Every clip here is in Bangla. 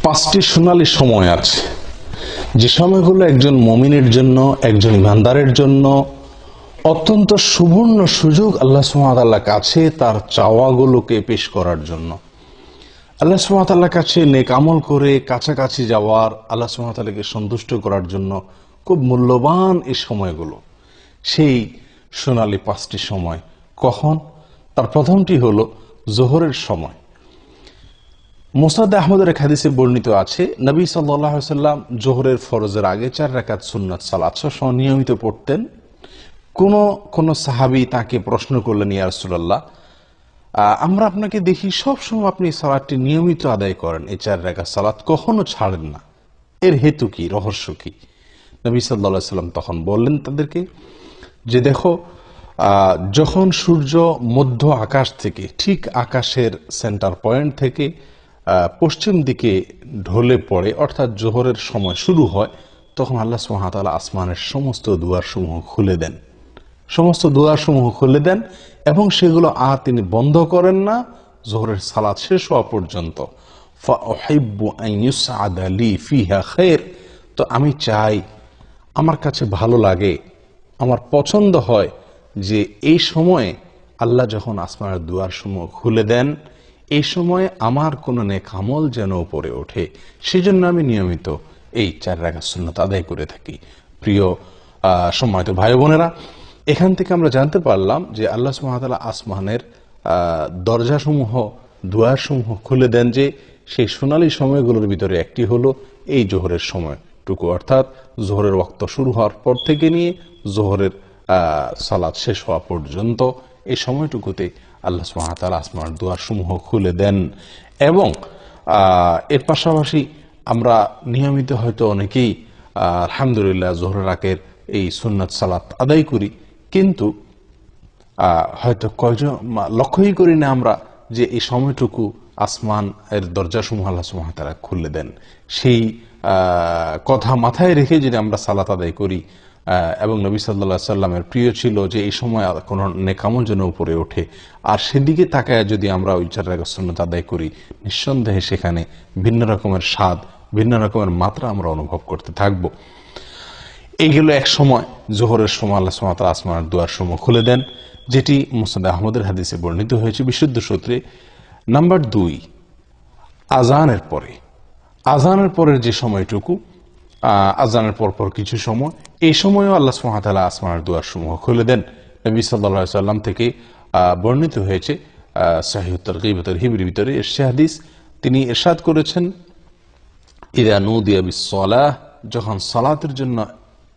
পাঁচটি সোনালী সময় আছে, যে সময়গুলো একজন মুমিনের জন্য, একজন ইমানদারের জন্য অত্যন্ত সুবর্ণ সুযোগ আল্লাহ সুবহানাহু ওয়া তাআলার কাছে তার চাওয়াগুলোকে পেশ করার জন্য, আল্লাহ সুবহানাহু ওয়া তাআলার কাছে নেক আমল করে কাছাকাছি যাওয়ার, আল্লাহ সুবহানাহু ওয়া তাআলাকে সন্তুষ্ট করার জন্য খুব মূল্যবান এই সময়গুলো। সেই সোনালী পাঁচটি সময় কখন? তার প্রথমটি হলো জোহরের সময়। মুসনাদ আহমদের এক হাদিসে বর্ণিত আছে, নবী সাল্লাল্লাহু আলাইহি ওয়াসাল্লাম জোহরের ফরজের আগে 4 রাকাত সুন্নাত সালাত সবসময় নিয়মিত পড়তেন। কোন সাহাবী তাকে প্রশ্ন করলেন, ইয়া রাসূলুল্লাহ, আমরা আপনাকে দেখি সবসময় আপনি সালাতটি নিয়মিত আদায় করেন, এই 4 রাকাত সালাত কখনো ছাড়েন না, এর হেতু কি, রহস্য কি? নবী সাল্লাল্লাহু আলাইহি ওয়াসাল্লাম তখন বললেন তাদেরকে যে, দেখো, যখন সূর্য মধ্য আকাশ থেকে, ঠিক আকাশের সেন্টার পয়েন্ট থেকে পশ্চিম দিকে ঢলে পড়ে, অর্থাৎ জোহরের সময় শুরু হয়, তখন আল্লাহ সুবহানাহু ওয়া তাআলা আসমানের সমস্ত দুয়ারসমূহ খুলে দেন, সমস্ত দুয়ারসমূহ খুলে দেন এবং সেগুলো আর তিনি বন্ধ করেন না জোহরের সালাত শেষ হওয়া পর্যন্ত। ফাউহিব্বু আন ইউসআদা লি ফিহা খায়র, তো আমি চাই, আমার কাছে ভালো লাগে, আমার পছন্দ হয় যে এই সময়ে আল্লাহ যখন আসমানের দুয়ারসমূহ খুলে দেন, এই সময়ে আমার কোনো নেক আমল যেন উপরে ওঠে, সেজন্য আমি নিয়মিত এই 4 রাকাত সুন্নাত আদায় করে থাকি। প্রিয় সম্মানিত ভাই বোনেরা, এখান থেকে আমরা জানতে পারলাম যে আল্লাহ সুবহানাহু ওয়া তাআলা আসমানের দরজাসমূহ, দুয়ারসমূহ খুলে দেন, যে সেই সোনালী সময়গুলোর ভিতরে একটি হলো এই জোহরের সময়টুকু, অর্থাৎ জোহরের ওয়াক্ত শুরু হওয়ার পর থেকে নিয়ে জোহরের সালাত শেষ হওয়া পর্যন্ত এই সময়টুকুতে আল্লাহ সুবহানাহু ওয়া তাআলা আসমানের দুয়ারসমূহ খুলে দেন। এবং এর পাশাপাশি আমরা নিয়মিত হয়তো অনেকেই আলহামদুলিল্লাহ জোহরের আগের এই সুন্নাত সালাত আদায় করি, কিন্তু হয়তো কয়জন লক্ষ্যই করি না আমরা যে এই সময়টুকু আসমান এর দরজাসমূহ আল্লাহ সুবহানাহু ওয়া তাআলা খুলে দেন। সেই কথা মাথায় রেখে যদি আমরা সালাত আদায় করি, এবং নবী সাল্লাল্লাহু আলাইহি সাল্লামের প্রিয় ছিল যে এই সময় কোন নেক আমল যেন উপরে ওঠে, আর সেদিকে তাকায় যদি আমরা ওই 4 রাকাত সুন্নাত আদায় করি, নিঃসন্দেহে সেখানে ভিন্ন রকমের স্বাদ, ভিন্ন রকমের মাত্রা আমরা অনুভব করতে থাকব। এইগুলো এক সময়, জোহরের সময় আল্লাহ সুবহানাহু ওয়া তাআলা আসমানের দুয়ারসমূহ খুলে দেন, যেটি মুসনাদ আহমদের হাদিসে বর্ণিত হয়েছে বিশুদ্ধ সূত্রে। নাম্বার 2, আজানের পরে, আজানের পরের যে সময়টুকু, আজানের পরপর কিছু সময়, এই সময়ও আল্লাহ সুবহানাহু ওয়া তাআলা আসমানের দুয়ারসমূহ খুলে দেন। নবী সাল্লাল্লাহু আলাইহি সাল্লাম থেকে বর্ণিত হয়েছে সহিহ তারগীব ওয়া তারহিবের ভিতরে এর হাদিস, তিনি ইরশাদ করেছেন, ইযা নুদিয়া বিস-সালাহ, যখন সালাতের জন্য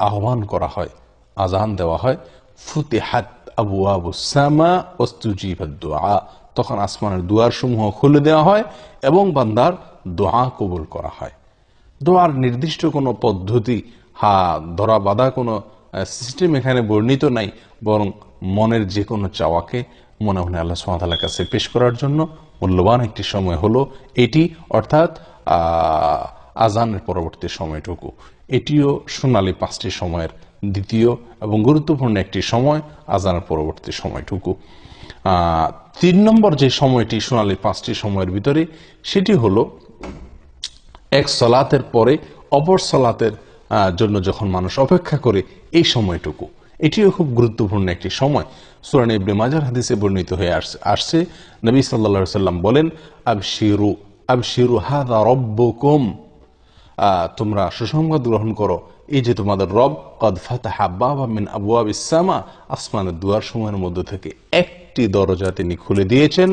আহ্বান করা হয়, আজান দেওয়া হয়, ফুতিহাত আবওয়াবুস সামা ওয়াস্তুজিবাদ দুআ, তখন আসমানের দুয়ারসমূহ খুলে দেওয়া হয় এবং বান্দার দোয়া কবুল করা হয়। দোয়ার নির্দিষ্ট কোনো পদ্ধতি, ধরা বাঁধা কোনো সিস্টেম এখানে বর্ণিত নাই, বরং মনের যে কোনো চাওয়াকে মনে মনে আল্লাহ সুবহানাহু ওয়া তাআলার কাছে পেশ করার জন্য মূল্যবান একটি সময় হলো এটি, অর্থাৎ আজানের পরবর্তী সময়টুকু। এটিও সোনালী 5টি সময়ের দ্বিতীয় এবং গুরুত্বপূর্ণ একটি সময়, আজানের পরবর্তী সময়টুকু। 3 নম্বর যে সময়টি সোনালী 5টি সময়ের ভিতরে, সেটি হলো এক সালাতের পরে অপর সালাতের জন্য যখন মানুষ অপেক্ষা করে, এই সময়টুকু, এটিও খুব গুরুত্বপূর্ণ একটি সময়। সূরা ইবনে মাজাহ হাদিসে বর্ণিত হয়ে আসছে, নবী সাল্লাল্লাহু আলাইহি সাল্লাম বলেন, আবশিরু আবশিরু হাযা রাব্বুকুম, তোমরা সুসংবাদ গ্রহণ করো, এই যে তোমাদের রব কদ ফাতাহা বাবাম মিন আবওয়াবিস সামা, আসমানের দুয়ারসমূহের মধ্য থেকে একটি দরজা তিনি খুলে দিয়েছেন,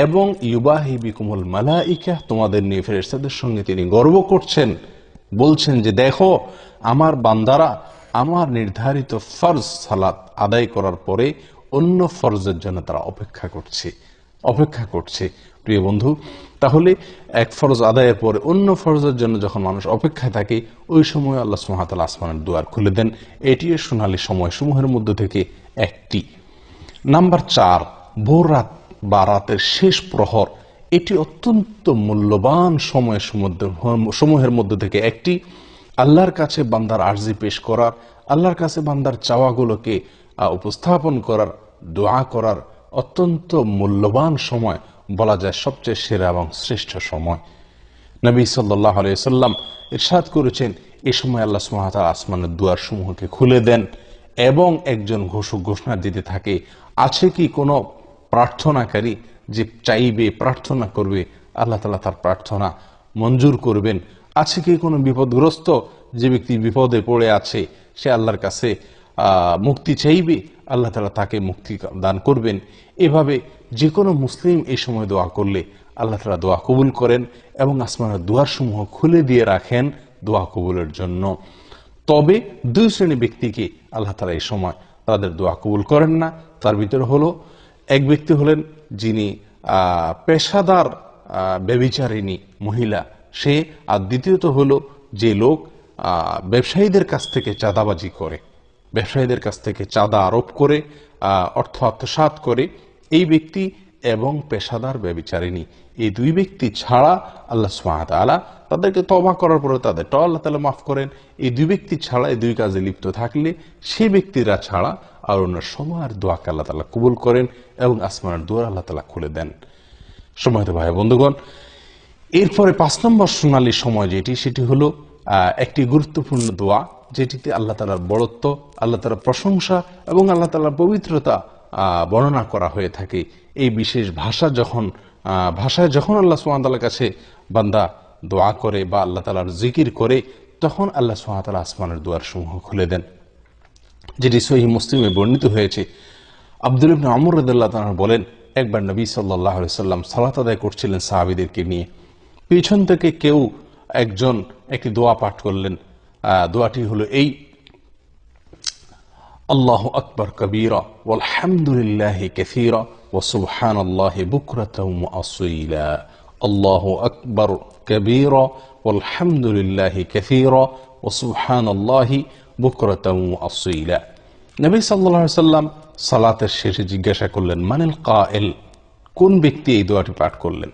এবং ইউবাহি বিকুমুল মালাইকা, তোমাদের নিয়ে ফেরেশতাদের সঙ্গে তিনি গর্ব করছেন, বলছেন যে দেখো, আমার বান্দারা আমার নির্ধারিত ফরজ সালাত আদায় করার পরে অন্য ফরজের জন্য তারা অপেক্ষা করছে। প্রিয় বন্ধু, তাহলে এক ফরজ আদায়ের পরে অন্য ফরজের জন্য যখন মানুষ অপেক্ষায় থাকে, ওই সময় আল্লাহ সুবহানাহু ওয়া তাআলা আসমানের দুয়ার খুলে দেন। এটিও সোনালী সময়সমূহের মধ্যে থেকে একটি। নাম্বার 4, ভোর রাত বা রাতের শেষ প্রহর, এটি অত্যন্ত মূল্যবান সমূহের মধ্যে থেকে একটি। আল্লাহর কাছে বান্দার আরজি পেশ করার, আল্লাহর কাছে বান্দার চাওয়াগুলোকে উপস্থাপন করার, দোয়া করার অত্যন্ত মূল্যবান সময়, বলা যায় সবচেয়ে সেরা এবং শ্রেষ্ঠ সময়। নবী সাল্লাল্লাহু আলাইহি ওয়াসাল্লাম ইরশাদ করেছেন, এই সময় আল্লাহ সুবহানাহু ওয়া তাআলা আসমানের দুয়ার সমূহকে খুলে দেন এবং একজন ঘোষক ঘোষণা দিতে থাকে, আছে কি কোনো প্রার্থনাকারী যে চাইবে, প্রার্থনা করবে, আল্লাহ তাআলা তার প্রার্থনা মঞ্জুর করবেন। আছে কি কোনো বিপদগ্রস্ত যে ব্যক্তি বিপদে পড়ে আছে, সে আল্লাহর কাছে মুক্তি চাইবে, আল্লাহ তাআলা তাকে মুক্তি দান করবেন। এভাবে যে কোনো মুসলিম এই সময় দোয়া করলে আল্লাহ তাআলা দোয়া কবুল করেন এবং আসমানের দুয়ারসমূহ খুলে দিয়ে রাখেন দোয়া কবুলের জন্য। তবে দুই শ্রেণী ব্যক্তিকে আল্লাহ তাআলা এই সময় তাদের দোয়া কবুল করেন না। তার ভিতরে হলো, এক ব্যক্তি হলেন যিনি পেশাদার ব্যভিচারিণী মহিলা, সে। আর দ্বিতীয়ত হলো যে লোক ব্যবসায়ীদের কাছ থেকে চাঁদাবাজি করে, ব্যবসায়ীদের কাছ থেকে চাঁদা আরোপ করে অর্থ আত্মসাৎ করে, এই ব্যক্তি এবং পেশাদার ব্যভিচারিণী, এই দুই ব্যক্তি ছাড়া আল্লাহ সুবহানাহু ওয়া তাআলা তাদেরকে তওবা করার পরে তাদেরটাও আল্লাহ তাআলা মাফ করেন। এই দুই ব্যক্তি ছাড়া, এই দুই কাজে লিপ্ত থাকলে সেই ব্যক্তিরা ছাড়া আর অন্য সময়ের দোয়াকে আল্লাহ তাআলা কবুল করেন এবং আসমানের দুয়ার আল্লাহ তাআলা খুলে দেন। সম্মানিত ভাই বন্ধুগণ, এরপরে 5 নম্বর সোনালী সময় যেটি, সেটি হলো একটি গুরুত্বপূর্ণ দোয়া, যেটিতে আল্লাহ তাআলার বড়ত্ব, আল্লাহ তাআলার প্রশংসা এবং আল্লাহ তাআলার পবিত্রতা বর্ণনা করা হয়ে থাকে। এই বিশেষ ভাষায় যখন আল্লাহ সুবহানাহু ওয়া তাআলার কাছে বান্দা দোয়া করে বা আল্লাহ তাআলার জিকির করে, তখন আল্লাহ সুবহানাহু ওয়া তাআলা আসমানের দুয়ার সমূহ খুলে দেন। যেটি সহিহ মুসলিমে বর্ণিত হয়েছে। আব্দুল্লাহ ইবনে আমর রাদিয়াল্লাহু তাআলা বলেন, একবার নবী সাল্লাল্লাহু আলাইহি ওয়াসাল্লাম সালাত আদায় করছিলেন সাহাবীদেরকে নিয়ে। পিছন থেকে কেউ একজন একটি দোয়া পাঠ করলেন। দোয়াটি হলো এই: আল্লাহু আকবার কবীরা ওয়ালহামদুলিল্লাহি কাসীরা ওয়া সুবহানাল্লাহি বুকরাতাও ওয়া আসীলা। আল্লাহু আকবার কবীরা ওয়ালহামদুলিল্লাহি কাসীরা ওয়া সুবহানাল্লাহি বুকরাতাও ওয়া আসীলা। নবী সাল্লাল্লাহু আলাইহি ওয়াসাল্লাম সালাতের শেষে জিজ্ঞাসা করলেন, মানিল কায়েল, কোন ব্যক্তি এই দোয়াটি পাঠ করলেন?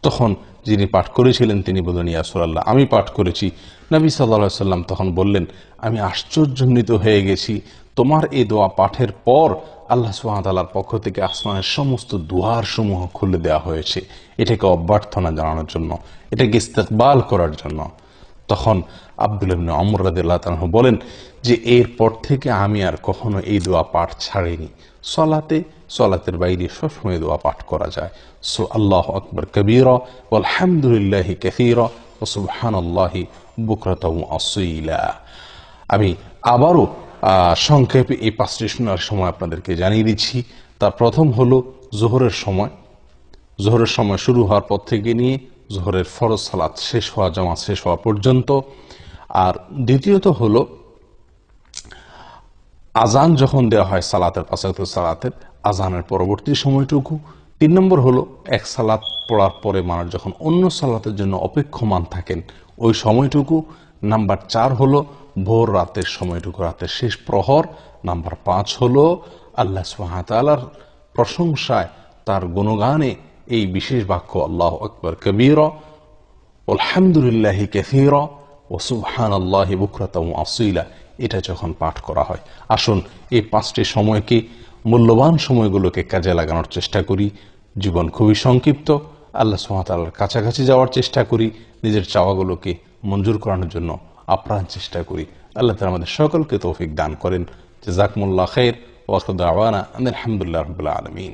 তখন যিনি পাঠ করেছিলেন তিনি বললেন, ইয়া রাসূলুল্লাহ, আমি পাঠ করেছি। নবী সাল্লাল্লাহু আলাইহি ওয়াসাল্লাম তখন বললেন, আমি আশ্চর্যান্বিত হয়ে গেছি, তোমার এই দোয়া পাঠের পর আল্লাহ সুবহানাহু ওয়া তাআলার পক্ষ থেকে আসমানের সমস্ত দুয়ার সমূহ খুলে দেওয়া হয়েছে। এটাকে অভ্যর্থনা জানানোর জন্য, এটাকে ইস্তেকবাল করার জন্য। তখন আব্দুল্লাহ ইবনে আমর রাদিয়াল্লাহু তাআলা বলেন যে, এরপর থেকে আমি আর কখনো এই দোয়া পাঠ ছাড়িনি। সলাতের বাইরে সবসময় দোয়া পাঠ করা যায়। আল্লাহু আকবার কবীরা ওয়ালহামদুলিল্লাহি কাসীরা ওয়া সুবহানাল্লাহি বুকরাতাও ওয়া আসীলা। আমি আবারও সংক্ষেপে এই 5টি শোনার সময় আপনাদেরকে জানিয়ে দিচ্ছি। তার প্রথম হলো জোহরের সময়। জোহরের সময় শুরু হওয়ার পর থেকে নিয়ে জোহরের ফরজ সালাত শেষ হওয়া, জামাত শেষ হওয়া পর্যন্ত। আর দ্বিতীয়ত হলো আজান যখন দেওয়া হয় সালাতের, 5 ওয়াক্ত সালাতের আজানের পরবর্তী সময়টুকু। 3 নম্বর হলো এক সালাত পড়ার পরে মানুষ যখন অন্য সালাতের জন্য অপেক্ষমান থাকেন ওই সময়টুকু। নাম্বার 4 হলো ভোর রাতের সময়টুকু, রাতের শেষ প্রহর। নাম্বার 5 হলো আল্লাহ সুবহানাহু ওয়া তাআলার প্রশংসায়, তার গুণগানে এই বিশেষ বাক্য আল্লাহু আকবার কবীরা আলহামদুলিল্লাহি কাসীরা ওয়া সুবহানাল্লাহি বুকরাতাও ওয়া আসীলা, এটা যখন পাঠ করা হয়। আসুন এই 5টি সময়কে, মূল্যবান সময়গুলোকে কাজে লাগানোর চেষ্টা করি। জীবন খুবই সংক্ষিপ্ত, আল্লাহ সুবহানাহু ওয়া তাআলার কাছাকাছি যাওয়ার চেষ্টা করি, নিজের চাওয়াগুলোকে মঞ্জুর করানোর জন্য আপ্রাণ চেষ্টা করি। আল্লাহ তাআলা আমাদের সকলকে তৌফিক দান করেন। জাযাকুমুল্লাহ খাইর ওয়া আখিরু দাওয়ানা আলহামদুলিল্লাহি রাব্বিল আলামিন।